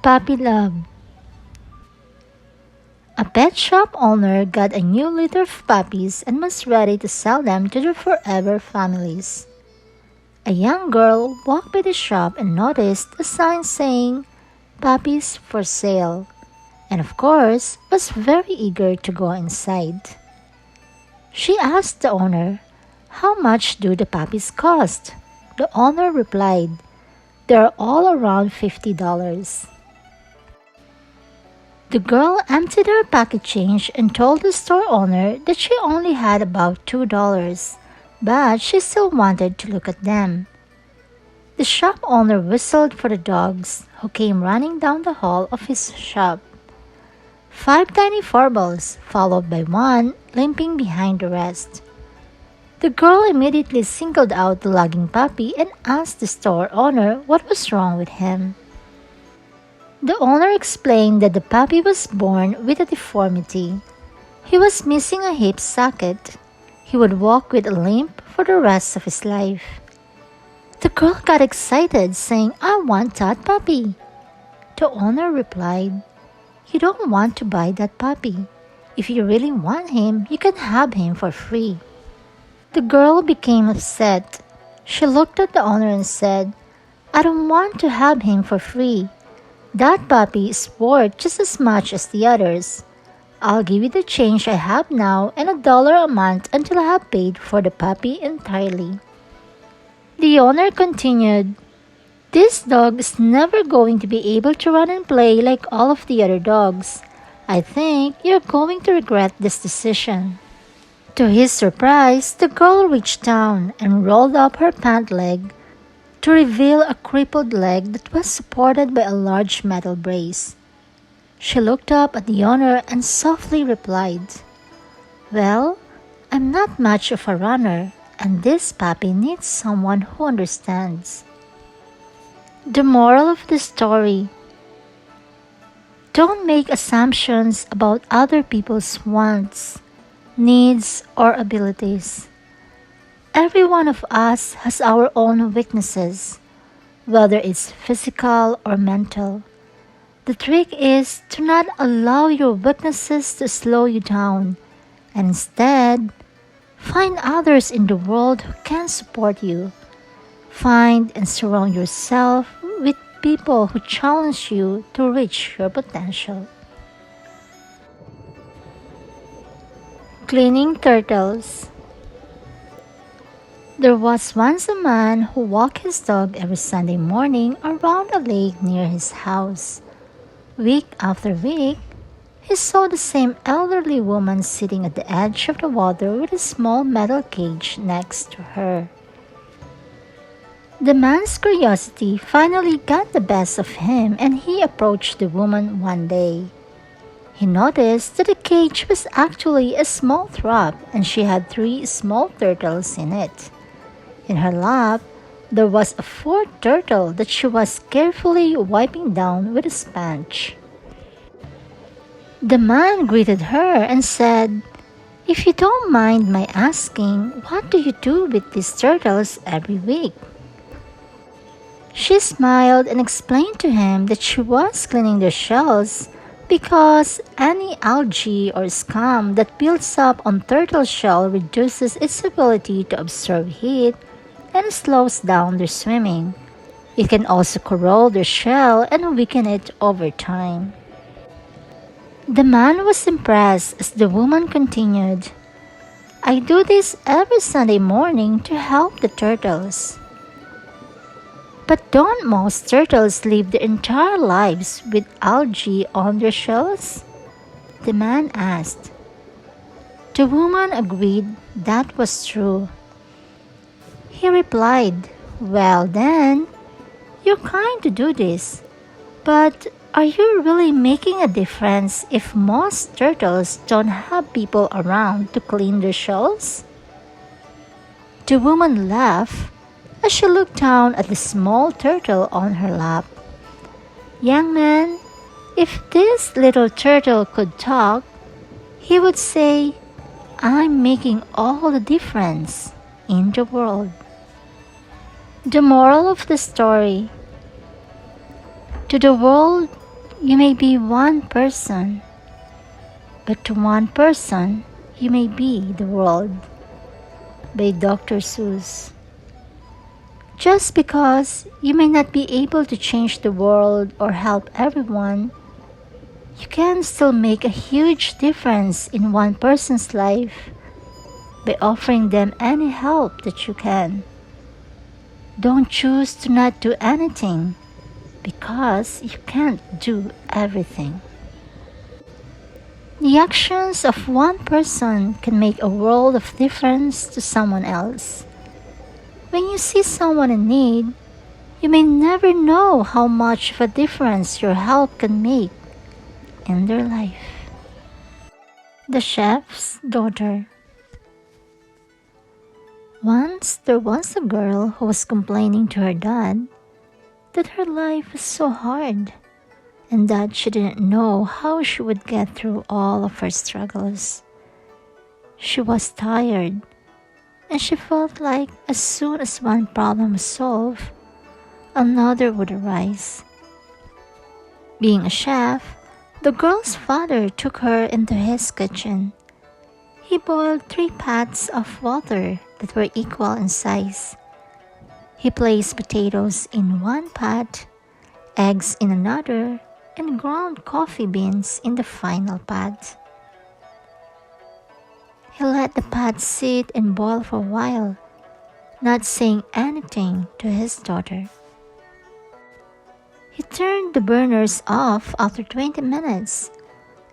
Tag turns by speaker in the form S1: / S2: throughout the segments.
S1: Puppy Love. A pet shop owner got a new litter of puppies and was ready to sell them to their forever families. A young girl walked by the shop and noticed a sign saying, "Puppies for sale," and of course was very eager to go inside. She asked the owner, "How much do the puppies cost?" The owner replied, "They're all around $50. The girl emptied her pocket change and told the store owner that she only had about $2, but she still wanted to look at them. The shop owner whistled for the dogs, who came running down the hall of his shop. 5 tiny furballs, followed by one limping behind the rest. The girl immediately singled out the lagging puppy and asked the store owner what was wrong with him. The owner explained that the puppy was born with a deformity. He was missing a hip socket. He would walk with a limp for the rest of his life. The girl got excited, saying, "I want that puppy." The owner replied, "You don't want to buy that puppy. If you really want him, you can have him for free." The girl became upset. She looked at the owner and said, "I don't want to have him for free. That puppy is worth just as much as the others. I'll give you the change I have now and $1 a month until I have paid for the puppy entirely." The owner continued, "This dog is never going to be able to run and play like all of the other dogs. I think you're going to regret this decision." To his surprise, the girl reached down and rolled up her pant leg to reveal a crippled leg that was supported by a large metal brace. She looked up at the owner and softly replied, "Well, I'm not much of a runner, and this puppy needs someone who understands." The moral of the story: don't make assumptions about other people's wants, needs, or abilities. Every one of us has our own weaknesses, whether it's physical or mental. The trick is to not allow your weaknesses to slow you down, and instead, find others in the world who can support you. Find and surround yourself with people who challenge you to reach your potential. Cleaning turtles. There was once a man who walked his dog every Sunday morning around a lake near his house. Week after week, he saw the same elderly woman sitting at the edge of the water with a small metal cage next to her. The man's curiosity finally got the best of him, and he approached the woman one day. He noticed that the cage was actually a small trap, and she had 3 small turtles in it. In her lap, there was a 4th turtle that she was carefully wiping down with a sponge. The man greeted her and said, "If you don't mind my asking, what do you do with these turtles every week?" She smiled and explained to him that she was cleaning their shells because any algae or scum that builds up on turtle shell reduces its ability to absorb heat and slows down their swimming. It can also corrode their shell and weaken it over time. The man was impressed as the woman continued, "I do this every Sunday morning to help the turtles." "But don't most turtles live their entire lives with algae on their shells?" the man asked. The woman agreed that was true. He replied, "Well then, you're kind to do this, but are you really making a difference if most turtles don't have people around to clean their shells?" The woman laughed as she looked down at the small turtle on her lap. "Young man, if this little turtle could talk, he would say, 'I'm making all the difference in the world.'" The moral of the story: to the world, You may be one person, but to one person, you may be the world. By Dr. Seuss. Just because you may not be able to change the world or help everyone, you can still make a huge difference in one person's life by offering them any help that you can. Don't choose to not do anything because you can't do everything. The actions of one person can make a world of difference to someone else. When you see someone in need, you may never know how much of a difference your help can make in their life. The Chef's Daughter. Once there was a girl who was complaining to her dad that her life was so hard and that she didn't know how she would get through all of her struggles. She was tired, and she felt like as soon as one problem was solved, another would arise. Being a chef, the girl's father took her into his kitchen. He boiled 3 pots of water that were equal in size. He placed potatoes in one pot, eggs in another, and ground coffee beans in the final pot. He let the pot sit and boil for a while, not saying anything to his daughter. He turned the burners off after 20 minutes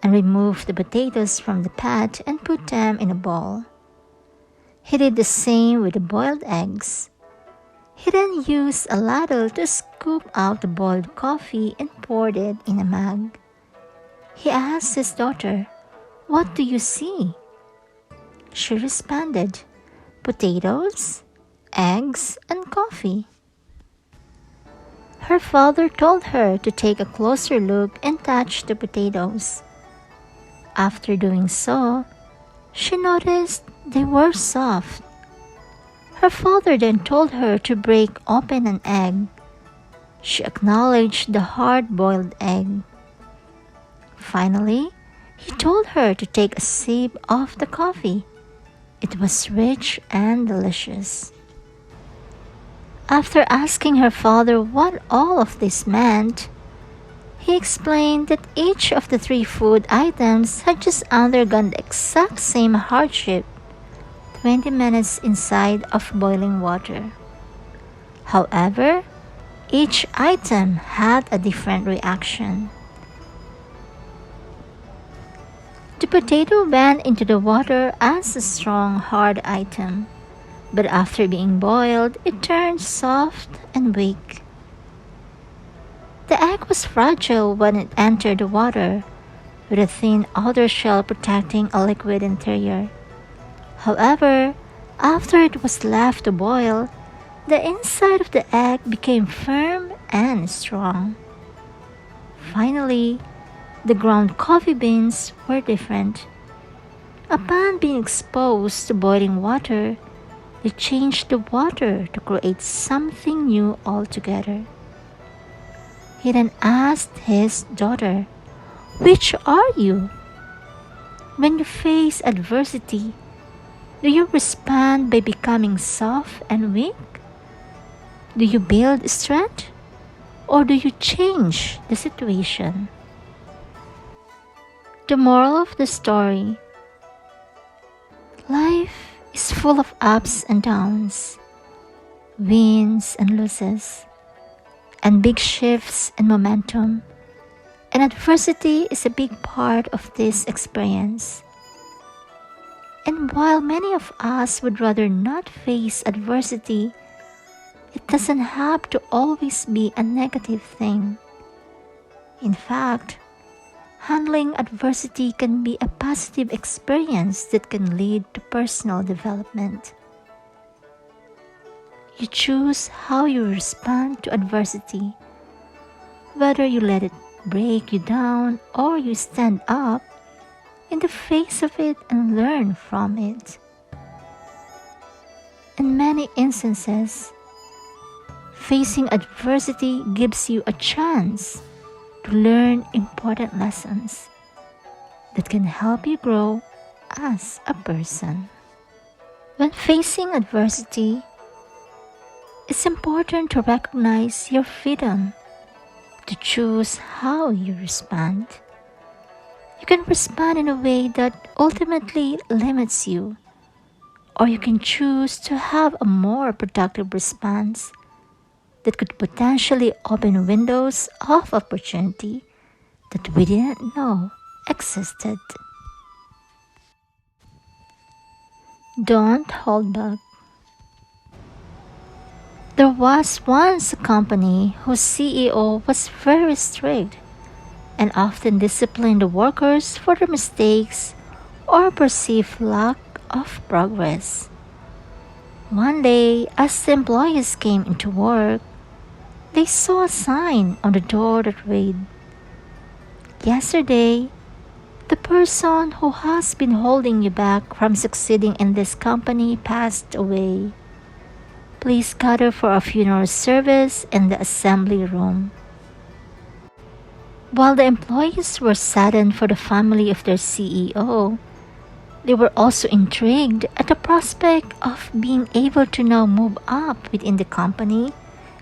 S1: and removed the potatoes from the pot and put them in a bowl. He did the same with the boiled eggs. He then used a ladle to scoop out the boiled coffee and poured it in a mug. He asked his daughter, "What do you see?" She responded, "Potatoes, eggs, and coffee." Her father told her to take a closer look and touch the potatoes. After doing so, she noticed they were soft. Her father then told her to break open an egg. She acknowledged the hard-boiled egg. Finally, he told her to take a sip of the coffee. It was rich and delicious. After asking her father what all of this meant, he explained that each of the 3 food items had just undergone the exact same hardship, 20 minutes inside of boiling water. However, each item had a different reaction. The potato went into the water as a strong, hard item, but after being boiled, it turned soft and weak. The egg was fragile when it entered the water, with a thin outer shell protecting a liquid interior. However, after it was left to boil, the inside of the egg became firm and strong. Finally, the ground coffee beans were different. Upon being exposed to boiling water, they changed the water to create something new altogether. He then asked his daughter, "Which are you? When you face adversity, do you respond by becoming soft and weak? Do you build strength, or do you change the situation?" The moral of the story: life is full of ups and downs, wins and losses, and big shifts in momentum, and adversity is a big part of this experience. And while many of us would rather not face adversity, it doesn't have to always be a negative thing. In fact, handling adversity can be a positive experience that can lead to personal development. You choose how you respond to adversity, whether you let it break you down or you stand up in the face of it and learn from it. In many instances, facing adversity gives you a chance to learn important lessons that can help you grow as a person. When facing adversity, it's important to recognize your freedom to choose how you respond. You can respond in a way that ultimately limits you, or you can choose to have a more productive response that could potentially open windows of opportunity that we didn't know existed. Don't hold back. There was once a company whose CEO was very strict and often disciplined the workers for their mistakes or perceived lack of progress. One day, as the employees came into work, they saw a sign on the door that read, "Yesterday, the person who has been holding you back from succeeding in this company passed away. Please gather for a funeral service in the assembly room." While the employees were saddened for the family of their CEO, they were also intrigued at the prospect of being able to now move up within the company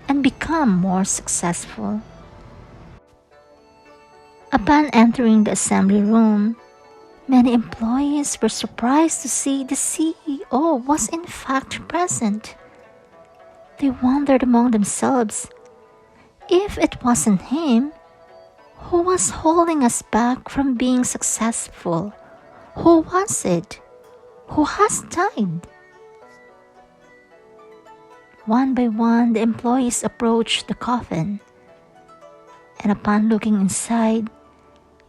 S1: and become more successful. Upon entering the assembly room, many employees were surprised to see the CEO was in fact present. They wondered among themselves, if it wasn't him, who was holding us back from being successful? Who was it? Who has died? One by one, the employees approached the coffin, and upon looking inside,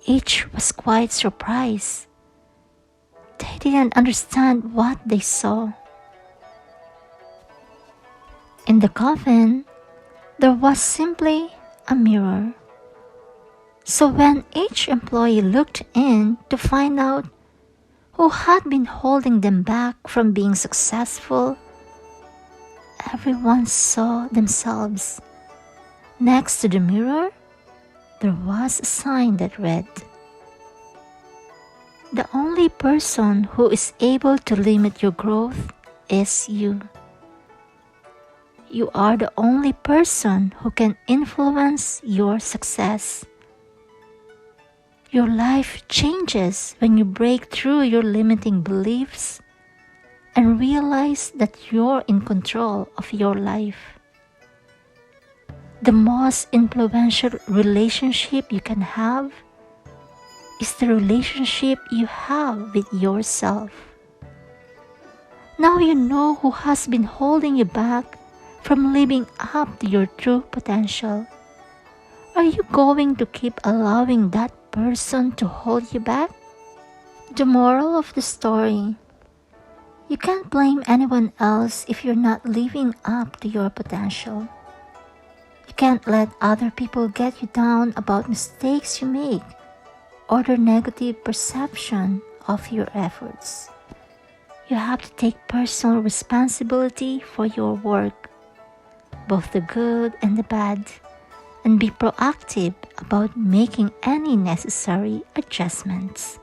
S1: each was quite surprised. They didn't understand what they saw. In the coffin, there was simply a mirror. So when each employee looked in to find out who had been holding them back from being successful, everyone saw themselves. Next to the mirror, there was a sign that read, "The only person who is able to limit your growth is you. You are the only person who can influence your success. Your life changes when you break through your limiting beliefs and realize that you're in control of your life. The most influential relationship you can have is the relationship you have with yourself." Now you know who has been holding you back from living up to your true potential. Are you going to keep allowing that person to hold you back? The moral of the story: you can't blame anyone else if you're not living up to your potential. You can't let other people get you down about mistakes you make or their negative perception of your efforts. You have to take personal responsibility for your work, both the good and the bad, and be proactive about making any necessary adjustments.